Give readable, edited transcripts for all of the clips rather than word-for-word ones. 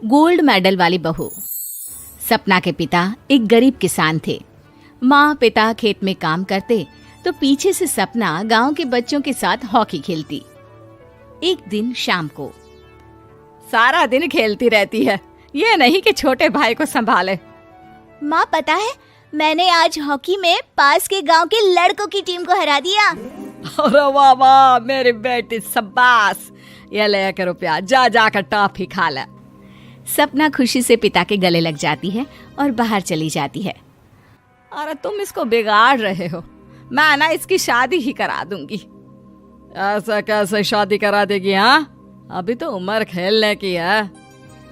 Gold medal वाली बहू। सपना के पिता एक गरीब किसान थे। माँ पिता खेत में काम करते तो पीछे से सपना गांव के बच्चों के साथ हॉकी खेलती। एक दिन शाम को, सारा दिन खेलती रहती है, ये नहीं कि छोटे भाई को संभाले। माँ पता है, मैंने आज हॉकी में पास के गांव के लड़कों की टीम को हरा दिया। अरे वाह वाह मेरी बेटी, शाबाश। ये ले कर रुपया, जा जाकर टॉफी खा ले। सपना खुशी से पिता के गले लग जाती है और बाहर चली जाती है। अरे तुम इसको बिगाड़ रहे हो, मैं ना इसकी शादी ही करा दूंगी। ऐसा कैसे शादी करा देगी? हाँ, अभी तो उम्र खेलने की है।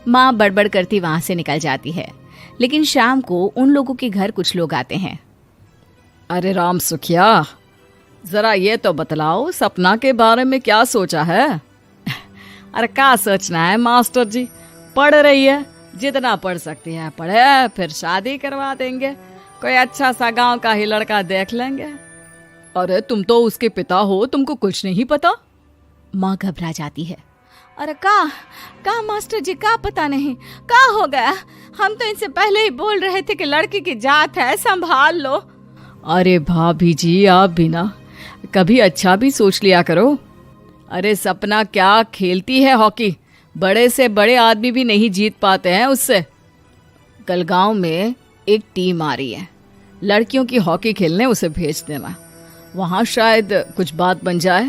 माँ बड़बड़ करती वहां से निकल जाती है। लेकिन शाम को उन लोगों के घर कुछ लोग आते हैं। अरे राम सुखिया, जरा ये तो बतलाओ, सपना के बारे में क्या सोचा है? अरे क्या सोचना है मास्टर जी, पढ़ रही है, जितना पढ़ सकती है पढ़े, फिर शादी करवा देंगे, कोई अच्छा सा गांव का ही लड़का देख लेंगे। अरे तुम तो उसके पिता हो, तुमको कुछ नहीं पता? माँ घबरा जाती है। अरे का मास्टर जी, का पता नहीं, का हो गया? हम तो इनसे पहले ही बोल रहे थे कि लड़की की जात है, संभाल लो। अरे भाभी जी, आप भी ना कभी अच्छा भी सोच लिया करो। अरे सपना क्या खेलती है हॉकी, बड़े से बड़े आदमी भी नहीं जीत पाते हैं उससे। कल गांव में एक टीम आ रही है, लड़कियों की हॉकी खेलने उसे भेज देना, वहां शायद कुछ बात बन जाए।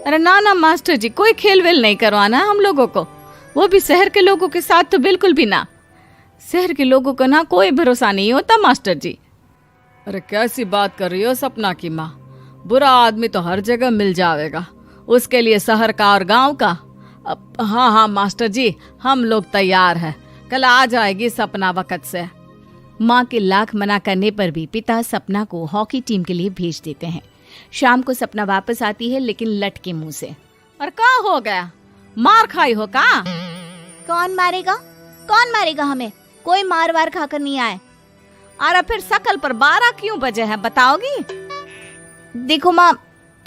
अरे ना ना मास्टर जी, कोई खेल वेल नहीं करवाना है हम लोगों को, वो भी शहर के लोगों के साथ तो बिल्कुल भी ना। शहर के लोगों को ना कोई भरोसा नहीं होता मास्टर जी। अरे कैसी बात कर रही हो सपना की माँ, बुरा आदमी तो हर जगह मिल जाएगा, उसके लिए शहर का और गांव का। हाँ हाँ मास्टर जी, हम लोग तैयार हैं, कल आ जाएगी सपना वक्त से। माँ के लाख मना करने पर भी पिता सपना को हॉकी टीम के लिए भेज देते हैं। शाम को सपना वापस आती है, लेकिन लट के मुंह से। और क्या हो गया, मार खाई हो का? कौन मारेगा हमें? कोई मार वार खाकर नहीं आए। अरे फिर शकल पर 12 क्यों बजे हैं, बताओगी? देखो माँ,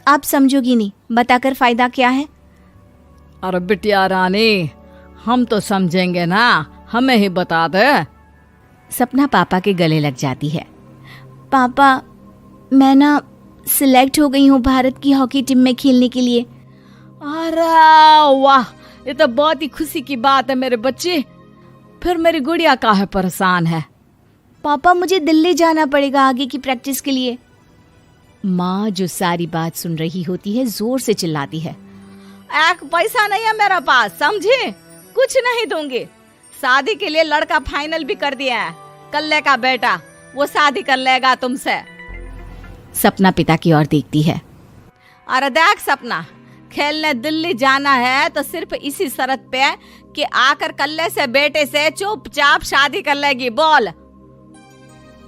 आप समझोगी नहीं, बताकर फायदा क्या है? अरे बिटिया रानी, हम तो समझेंगे ना, हमें ही बता दे। सपना पापा के गले लग जाती है। पापा, मैं ना सिलेक्ट हो गई हूँ भारत की हॉकी टीम में खेलने के लिए। अरे वाह, ये तो बहुत ही खुशी की बात है मेरे बच्चे। फिर मेरी गुड़िया काहे परेशान है? पापा, मुझे दिल्ली जाना पड़ेगा आगे की प्रैक्टिस के लिए। माँ जो सारी बात सुन रही होती है, जोर से चिल्लाती है। एक पैसा नहीं है मेरे पास, समझी? कुछ नहीं दूंगी। शादी के लिए लड़का फाइनल भी कर दिया है, कल्ले का बेटा, वो शादी कर लेगा तुमसे। सपना पिता की ओर देखती है। अरे देख सपना, खेलने दिल्ली जाना है तो सिर्फ इसी शर्त पे कि आकर कल्ले से बेटे से चुपचाप शादी कर लेगी, बोल।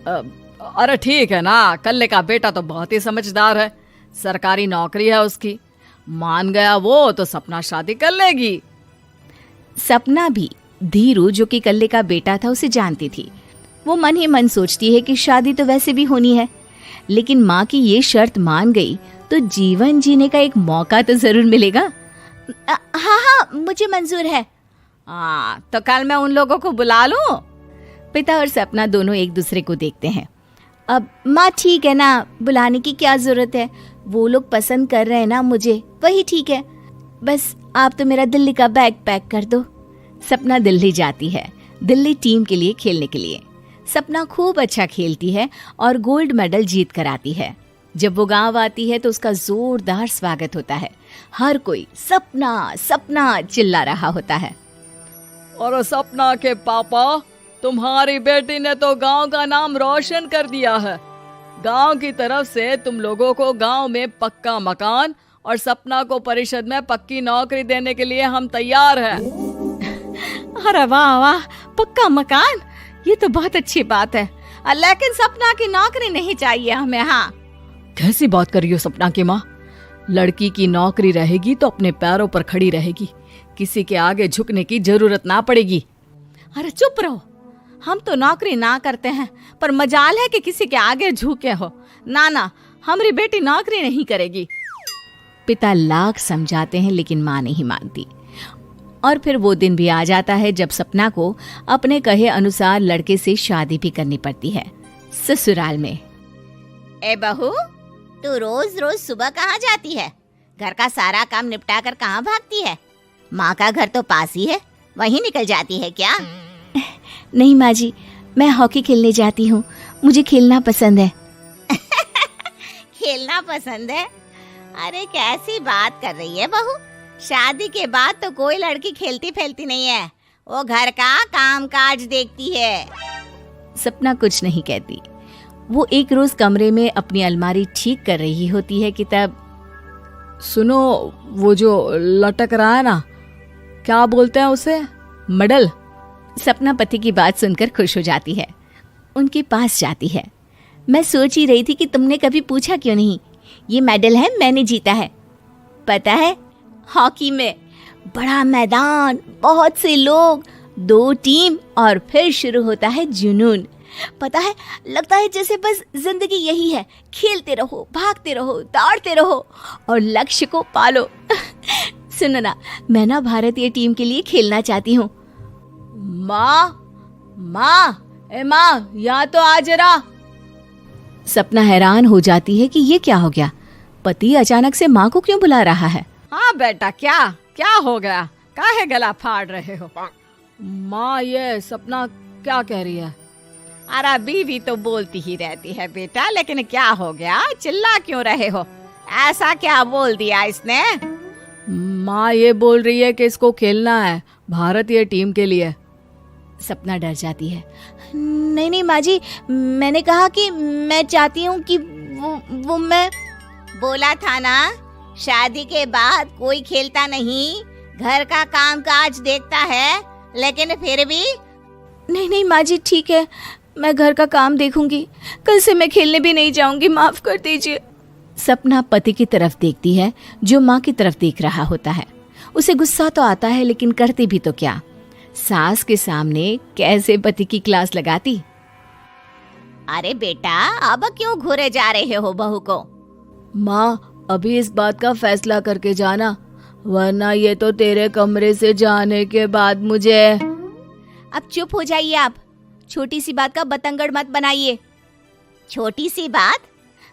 अरे ठीक है ना, कल्ले का बेटा तो बहुत ही समझदार है, सरकारी नौकरी है उसकी, मान गया वो तो सपना शादी कर लेगी। सपना भी धीरू, जो कि कल्ले का बेटा था, उसे जानती थी। वो मन ही मन सोचती है कि शादी तो वैसे भी होनी है, लेकिन माँ की ये शर्त मान गई तो जीवन जीने का एक मौका तो जरूर मिलेगा। हाँ, मुझे मंजूर है। तो कल मैं उन लोगों को बुला लूं? पिता और सपना दोनों एक दूसरे को देखते हैं। अब माँ ठीक है ना, बुलाने की क्या जरूरत है, वो लोग पसंद कर रहे हैं ना मुझे, वही ठीक है। बस आप तो मेरा दिल्ली का बैग पैक कर दो। सपना दिल्ली जाती है, दिल्ली टीम के लिए खेलने के लिए। सपना खूब अच्छा खेलती है और गोल्ड मेडल जीत कर आती है। जब वो गांव आती है तो उसका जोरदार स्वागत होता है। हर कोई सपना सपना चिल्ला रहा होता है। और सपना के पापा, तुम्हारी बेटी ने तो गांव का नाम रोशन कर दिया है। गांव की तरफ से तुम लोगों को गांव में पक्का मकान और सपना को परिषद में पक्की नौकरी देने के लिए हम तैयार हैं। अरे वाह वाह, पक्का मकान, ये तो बहुत अच्छी बात है, लेकिन सपना की नौकरी नहीं चाहिए हमें। हाँ, कैसी बात कर रही हो सपना की माँ? लड़की की नौकरी रहेगी तो अपने पैरों पर खड़ी रहेगी, किसी के आगे झुकने की जरूरत ना पड़ेगी। अरे चुप रहो, हम तो नौकरी ना करते हैं, पर मजाल है कि किसी के आगे झुके हो। ना ना, हमारी बेटी नौकरी नहीं करेगी। पिता लाख समझाते हैं लेकिन माँ नहीं मानती। और फिर वो दिन भी आ जाता है जब सपना को अपने कहे अनुसार लड़के से शादी भी करनी पड़ती है। ससुराल में। ए बहू, तू रोज रोज सुबह कहाँ जाती है? घर का सारा काम निपटा कर कहाँ भागती है? माँ का घर तो पास ही है, वहीं निकल जाती है क्या? नहीं माँ जी, मैं हॉकी खेलने जाती हूँ, मुझे खेलना पसंद है। खेलना पसंद है? अरे कैसी बात कर रही है बहू, शादी के बाद तो कोई लड़की खेलती फैलती नहीं है, वो घर का काम काज देखती है। सपना कुछ नहीं कहती। वो एक रोज कमरे में अपनी अलमारी ठीक कर रही होती है कि तब सुनो, वो जो लटक रहा है ना, क्या बोलते हैं उसे? मेडल। सपना पति की बात सुनकर खुश हो जाती है, उनके पास जाती है। मैं सोच ही रही थी कि तुमने कभी पूछा क्यों नहीं। ये मेडल है, मैंने जीता है। पता है, हॉकी में बड़ा मैदान, बहुत से लोग, 2 टीम और फिर शुरू होता है जुनून। पता है, लगता है जैसे बस जिंदगी यही है, खेलते रहो, भागते रहो, दौड़ते रहो और लक्ष्य को पालो। सुनो ना, मैं ना भारतीय टीम के लिए खेलना चाहती हूँ। माँ, यहाँ तो आ जरा। सपना हैरान हो जाती है कि ये क्या हो गया, पति अचानक से माँ को क्यों बुला रहा है। हाँ बेटा, क्या हो गया? काहे गला फाड़ रहे हो? माँ, ये सपना क्या कह रही है? अरे बीवी तो बोलती ही रहती है बेटा, लेकिन क्या हो गया, चिल्ला क्यों रहे हो? ऐसा क्या बोल दिया इसने? माँ ये बोल रही है कि इसको खेलना है भारतीय टीम के लिए। सपना डर जाती है। नहीं माँ जी, मैंने कहा कि मैं चाहती हूँ कि वो मैं बोला था ना, शादी के बाद कोई खेलता नहीं, घर का काम काज देखता है, लेकिन फिर भी। नहीं माँ जी, ठीक है, मैं घर का काम देखूंगी, कल से मैं खेलने भी नहीं जाऊंगी, माफ कर दीजिए। सपना पति की तरफ देखती है जो माँ की तरफ देख रहा होता है। उसे गुस्सा तो आता है, लेकिन करती भी तो क्या, सास के सामने कैसे पति की क्लास लगाती। अरे बेटा, अब क्यों घूरे जा रहे हो बहू को? माँ, अभी इस बात का फैसला करके जाना, वरना ये तो तेरे कमरे से जाने के बाद मुझे। अब चुप हो जाइए आप, छोटी सी बात का बतंगड़ मत बनाइए। छोटी सी बात?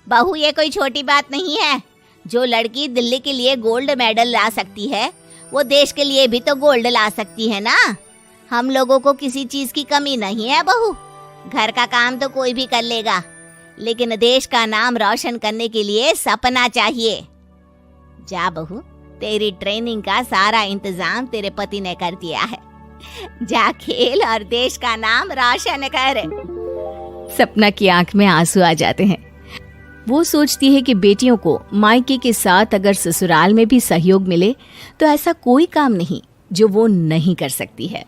बहू, ये कोई छोटी बात नहीं है। जो लड़की दिल्ली के लिए गोल्ड मेडल ला सकती है, वो देश के लिए भी तो गोल्ड ला सकती है ना। हम लोगों को किसी चीज की कमी नहीं है बहू, घर का काम तो कोई भी कर लेगा, लेकिन देश का नाम रोशन करने के लिए सपना चाहिए। जा बहू, तेरी ट्रेनिंग का सारा इंतजाम तेरे पति ने कर दिया है, जा खेल और देश का नाम रोशन कर। सपना की आंख में आंसू आ जाते हैं। वो सोचती है कि बेटियों को मायके के साथ अगर ससुराल में भी सहयोग मिले तो ऐसा कोई काम नहीं जो वो नहीं कर सकती है।